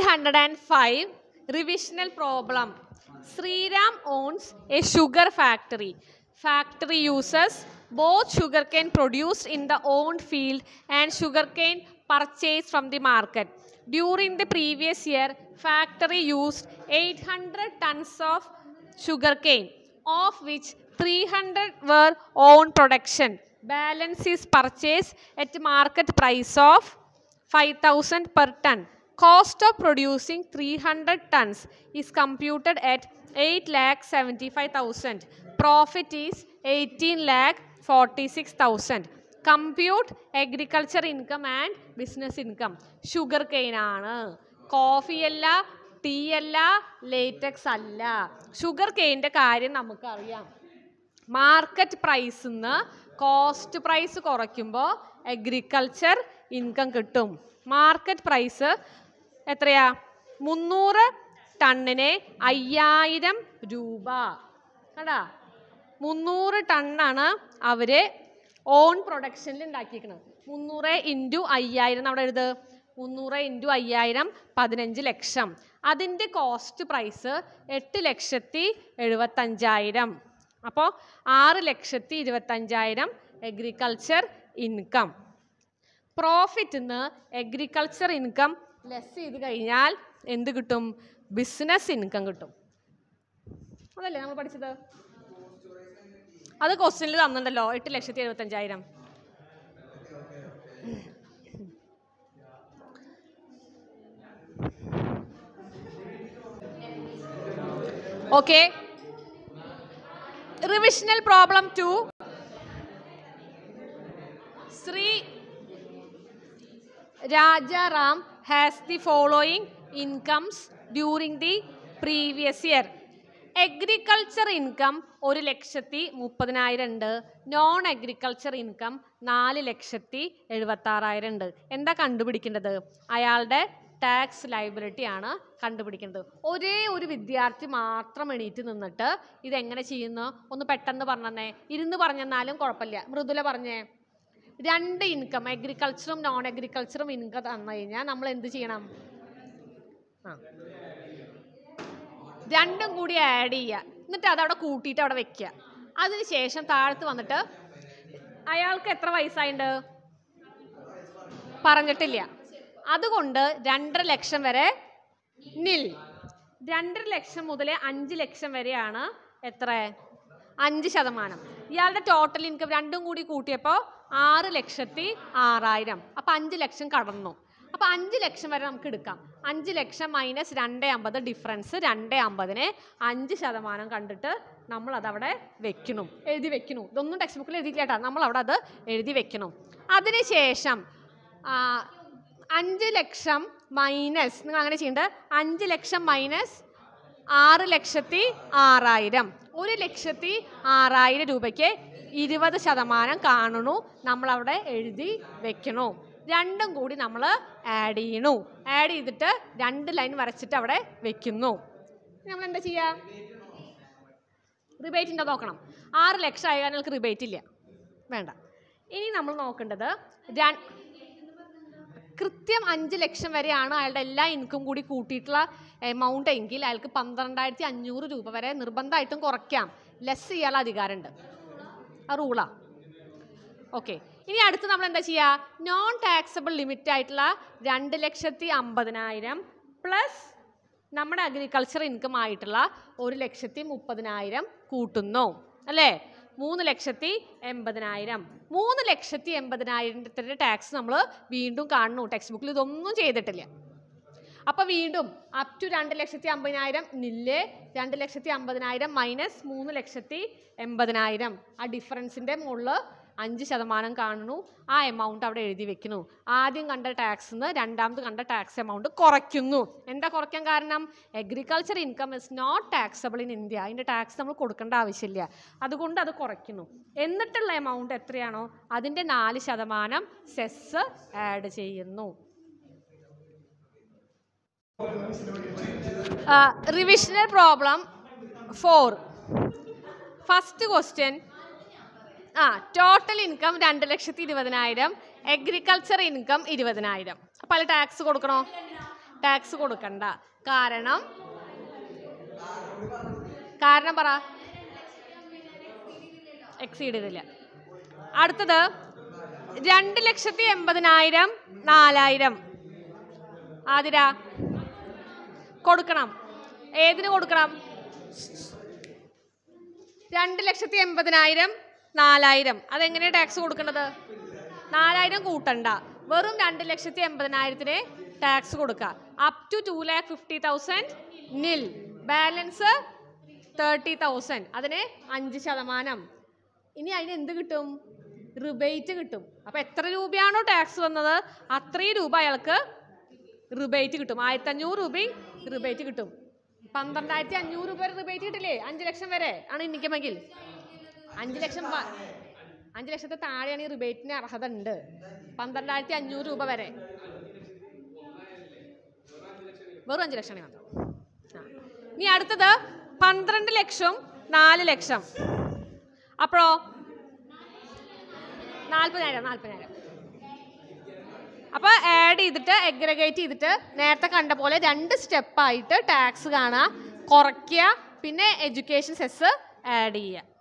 305 revisional problem. Sriram owns a sugar factory. Factory uses both sugarcane produced in the owned field and sugarcane purchased from the market. During the previous year, factory used 800 tons of sugarcane, of which 300 were own production. Balance is purchased at market price of 5,000 per ton. Cost of producing 300 tons is computed at 8,75,000. Profit is 18,46,000. Compute agriculture income and business income. Sugar cane ആണ്, coffee അല്ല, tea അല്ല, latex അല്ല. Sugar കെയിൻ്റെ കാര്യം നമുക്കറിയാം. Market പ്രൈസിൽ നിന്ന് cost price കുറയ്ക്കുമ്പോൾ agriculture income കിട്ടും. മാർക്കറ്റ് പ്രൈസ് എത്രയാ? 300 ടണ്ണിന് 5,000 രൂപ. കണ്ടാ, 300 ടണ്ണാണ് അവർ ഓൺ പ്രൊഡക്ഷനിൽ ഉണ്ടാക്കിയിരിക്കുന്നത്. 300 × 5,000 അവിടെ എഴുത്. 300 × 5,000 15 ലക്ഷം. അതിൻ്റെ കോസ്റ്റ് പ്രൈസ് 8,75,000. അപ്പോൾ 6,25,000 അഗ്രികൾച്ചർ ഇൻകം. പ്രോഫിറ്റിൽ നിന്ന് അഗ്രികൾച്ചർ ഇൻകം ലെസ് ചെയ്ത് കഴിഞ്ഞാൽ എന്ത് കിട്ടും? ബിസിനസ് ഇൻകം കിട്ടും. അതല്ലേ നമ്മൾ പഠിച്ചത്? അത് ക്വസ്റ്റ്യനിൽ തന്നിട്ടുണ്ടല്ലോ, 8,75,000. Okay. Revisional problem 2. Sri Rajaram has the following incomes during the previous year. Agriculture income 1,30,30,000 ഉണ്ട്. നോൺ അഗ്രികൾച്ചർ ഇൻകം 4,76,000 ഉണ്ട്. എന്താ കണ്ടുപിടിക്കേണ്ടത്? അയാളുടെ ടാക്സ് ലയബിലിറ്റി ആണ് കണ്ടുപിടിക്കേണ്ടത്. ഒരേ ഒരു വിദ്യാർത്ഥി മാത്രം എണീറ്റ് നിന്നിട്ട് ഇതെങ്ങനെ ചെയ്യുന്നു ഒന്ന് പെട്ടെന്ന് പറഞ്ഞേ. ഇരുന്ന് പറഞ്ഞെന്നാലും കുഴപ്പമില്ല. മൃദുല പറഞ്ഞേ. 2 ഇൻകം, അഗ്രികൾച്ചറും നോൺ അഗ്രികൾച്ചറും ഇൻകം തന്നു കഴിഞ്ഞാൽ നമ്മൾ എന്ത് ചെയ്യണം? രണ്ടും കൂടി ആഡ് ചെയ്യുക. എന്നിട്ട് അതവിടെ കൂട്ടിയിട്ട് അവിടെ വെക്കുക. അതിനുശേഷം താഴത്ത് വന്നിട്ട് അയാൾക്ക് എത്ര വയസ്സായിട്ടുണ്ട് പറഞ്ഞിട്ടില്ല. അതുകൊണ്ട് 2.5 ലക്ഷം വരെ നിൽ. 2.5 ലക്ഷം മുതൽ 5 ലക്ഷം വരെയാണ് എത്ര? 5%. ഇയാളുടെ ടോട്ടൽ ഇൻകം രണ്ടും കൂടി കൂട്ടിയപ്പോൾ 6,06,000. അപ്പോൾ 5 ലക്ഷം കടന്നു. അപ്പോൾ 5 ലക്ഷം വരെ നമുക്ക് എടുക്കാം. 5 ലക്ഷം മൈനസ് 250 ഡിഫറൻസ്. 250-നെ 5% കണ്ടിട്ട് നമ്മൾ അതവിടെ വെക്കണം, എഴുതി വെക്കണം. ഇതൊന്നും ടെക്സ്റ്റ് ബുക്കിൽ എഴുതിയില്ല, നമ്മൾ അവിടെ അത് എഴുതി വെക്കണം. അതിനുശേഷം 5 ലക്ഷം മൈനസ്, നിങ്ങൾ അങ്ങനെ ചെയ്യേണ്ടത്, 5 ലക്ഷം മൈനസ് 6,06,000. 1,06,000 രൂപയ്ക്ക് 20% കാണണു, നമ്മളവിടെ എഴുതി വെക്കണു. രണ്ടും കൂടി നമ്മൾ ആഡ് ചെയ്യണു. ആഡ് ചെയ്തിട്ട് 2 ലൈൻ വരച്ചിട്ട് അവിടെ വെക്കുന്നു. നമ്മൾ എന്താ ചെയ്യുക? റിബേറ്റ് ഉണ്ടോ നോക്കണം. 6 ലക്ഷം ആയാൽ നിങ്ങൾക്ക് റിബേറ്റ് ഇല്ല, വേണ്ട. ഇനി നമ്മൾ നോക്കേണ്ടത് കൃത്യം 5 ലക്ഷം വരെയാണ് അയാളുടെ എല്ലാ ഇൻകം കൂടി കൂട്ടിയിട്ടുള്ള എമൗണ്ട് എങ്കിൽ അയാൾക്ക് 12,500 രൂപ വരെ നിർബന്ധമായിട്ടും കുറയ്ക്കാം. ലെസ് ചെയ്യാനുള്ള അധികാരമുണ്ട്. ആ റൂളാ. ഓക്കെ. ഇനി അടുത്ത് നമ്മൾ എന്താ ചെയ്യുക? നോൺ ടാക്സബിൾ ലിമിറ്റ് ആയിട്ടുള്ള 2,50,000 പ്ലസ് നമ്മുടെ അഗ്രികൾച്ചർ ഇൻകം ആയിട്ടുള്ള 1,30,000 കൂട്ടുന്നു, അല്ലേ? 3,80,000. 3,80,000 ടാക്സ് നമ്മൾ വീണ്ടും കാണുന്നു. ടെക്സ്റ്റ് ബുക്കിൽ ഇതൊന്നും ചെയ്തിട്ടില്ല. അപ്പോൾ വീണ്ടും അപ് ടു 2,50,000 നില്ല്. 2,50,000 മൈനസ് 3,80,000. ആ ഡിഫറൻസിൻ്റെ മുകളിൽ 5% കാണുന്നു. ആ എമൗണ്ട് അവിടെ എഴുതി വെക്കുന്നു. ആദ്യം കണ്ട ടാക്സ് നിന്ന് രണ്ടാമത് കണ്ട ടാക്സ് എമൗണ്ട് കുറയ്ക്കുന്നു. എന്താ കുറയ്ക്കാൻ കാരണം? Agriculture income is not taxable in India. അതിൻ്റെ ടാക്സ് നമ്മൾ കൊടുക്കേണ്ട ആവശ്യമില്ല, അതുകൊണ്ട് അത് കുറയ്ക്കുന്നു. എന്നിട്ടുള്ള എമൗണ്ട് എത്രയാണോ അതിൻ്റെ 4% സെസ് ആഡ് ചെയ്യുന്നു. Revisional problem 4. First question. Total income 2,20,000, agriculture income 20,000. അപ്പോൾ അതിൽ ടാക്സ് കൊടുക്കണോ? ടാക്സ് കൊടുക്കണ്ട. കാരണം പറ, എക്സീഡ് ചെയ്തില്ല. അടുത്തത് 2,80,000 4,000 ആതിര കൊടുക്കണം. ഏതിന് കൊടുക്കണം? 2,80,000 4,000. അതെങ്ങനെയാണ് ടാക്സ് കൊടുക്കേണ്ടത്? 4,000 കൂട്ടണ്ട, വെറും 2,80,000 ടാക്സ് കൊടുക്കുക. അപ് ടു 2,50,000 നിൽ, ബാലൻസ് 30,000, അതിന് 5%. ഇനി അതിന് എന്ത് കിട്ടും? റിബേറ്റ് കിട്ടും. അപ്പം എത്ര രൂപയാണോ ടാക്സ് വന്നത് അത്രയും രൂപ അയാൾക്ക് റിബേറ്റ് കിട്ടും. 1,500 രൂപ റിബേറ്റ് കിട്ടും. 12,500 രൂപ വരെ റിബേറ്റ് കിട്ടില്ലേ? 5 ലക്ഷം വരെ ആണ് ഇൻകമെങ്കിൽ. 5 ലക്ഷത്തെ താഴെയാണ് ഈ റിബേറ്റിന് അർഹത ഉണ്ട്. 12,500 രൂപ വരെ, വെറും 5 ലക്ഷം മാത്രം. ഇനി അടുത്തത് 12 ലക്ഷം 4 ലക്ഷം. അപ്പോഴോ 40,000. അപ്പോൾ ആഡ് ചെയ്തിട്ട് എഗ്രഗേറ്റ് ചെയ്തിട്ട് നേരത്തെ കണ്ട പോലെ 2 സ്റ്റെപ്പായിട്ട് ടാക്സ് കാണുക, കുറയ്ക്കുക, പിന്നെ എഡ്യൂക്കേഷൻ സെസ് ആഡ് ചെയ്യുക.